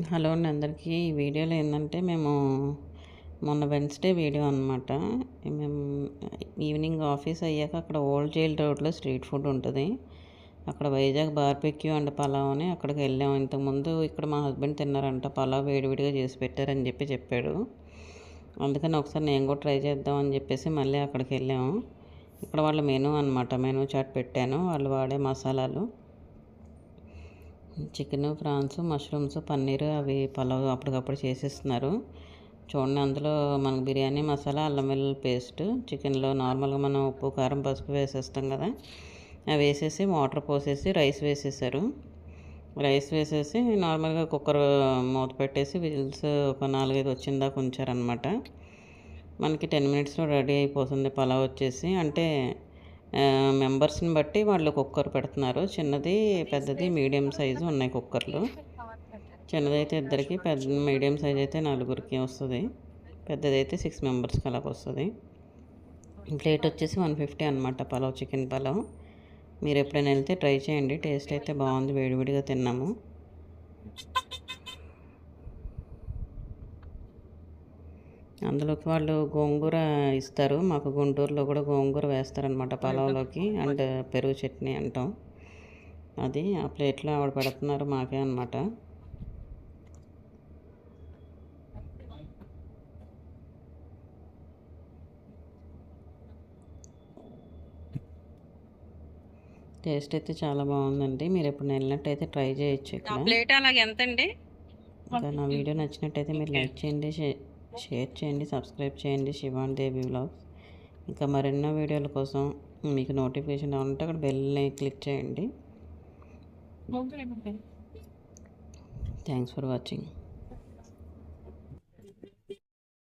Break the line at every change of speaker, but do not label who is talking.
Hello అండి అందరికీ. ఈ వీడియోలో ఏంటంటే మేము మొన్న వెన్స్డే వీడియో అనమాట. మేము ఈవినింగ్ ఆఫీస్ అయ్యాక అక్కడ ఓల్డ్ జైల్ రోడ్లో స్ట్రీట్ ఫుడ్ ఉంటుంది. అక్కడ వైజాగ్ బార్బెక్యూ అండ్ పలావ్ అని అక్కడికి వెళ్ళాము. ఇంతకుముందు ఇక్కడ మా హస్బెండ్ తిన్నారంట, పలావ్ వేడివిడిగా చేసి పెట్టారని చెప్పాడు. అందుకని ఒకసారి నేను కూడా ట్రై చేద్దామని చెప్పేసి మళ్ళీ అక్కడికి వెళ్ళాము. ఇక్కడ వాళ్ళ మెనూ అనమాట, మెనూ చాట్ పెట్టాను. వాళ్ళు వాడే మసాలాలు చికెను, ప్రాన్స్, మష్రూమ్స్, పన్నీరు అవి పలావ్ అప్పటికప్పుడు చేసేస్తున్నారు. చూడండి, అందులో మనకు బిర్యానీ మసాలా, అల్లం వెల్లుల్లి పేస్ట్, చికెన్లో నార్మల్గా మనం ఉప్పు కారం పసుపు వేసేస్తాం కదా, అవి వేసేసి వాటర్ పోసేసి రైస్ వేసేసారు. రైస్ వేసేసి నార్మల్గా కుక్కర్ మూత పెట్టేసి విజిల్స్ ఒక 4-5 వచ్చిందాక ఉంచారనమాట. మనకి 10 మినిట్స్లో రెడీ అయిపోతుంది పలావ్ వచ్చేసి. అంటే మెంబర్స్ని బట్టి వాళ్ళు కుక్కర్ పెడుతున్నారు. చిన్నది, పెద్దది, మీడియం సైజు ఉన్నాయి కుక్కర్లు. చిన్నదైతే ఇద్దరికి, మీడియం సైజ్ అయితే 4కి వస్తుంది. పెద్దదైతే 6 మెంబర్స్కి అలాగ వస్తుంది. ప్లేట్ వచ్చేసి 150 అనమాట పలావ్, చికెన్ పలావ్. మీరు ఎప్పుడైనా వెళ్తే ట్రై చేయండి, టేస్ట్ అయితే బాగుంది. వేడివిడిగా తిన్నాము. అందులోకి వాళ్ళు గోంగూర ఇస్తారు. మాకు గుంటూరులో కూడా గోంగూర వేస్తారనమాట పలావ్లోకి, అండ్ పెరుగు చట్నీ అంటాం. అది ఆ ప్లేట్లో ఆవిడ పెడుతున్నారు మాకే అనమాట. టేస్ట్ అయితే చాలా బాగుందండి. మీరు ఎప్పుడు వెళ్ళినట్టయితే ట్రై చేయొచ్చు. ఇక్కడ
ప్లేట్ అలాగే ఎంత అండి?
ఇంకా నా వీడియో నచ్చినట్టయితే మీరు లైక్ చేయండి, షేర్ చేయండి, సబ్స్క్రైబ్ చేయండి శివాన్ దేవి వ్లాగ్స్. ఇంకా మరెన్నో వీడియోల కోసం మీకు నోటిఫికేషన్ రావాలంటే అక్కడ బెల్ని క్లిక్ చేయండి. Thanks for watching.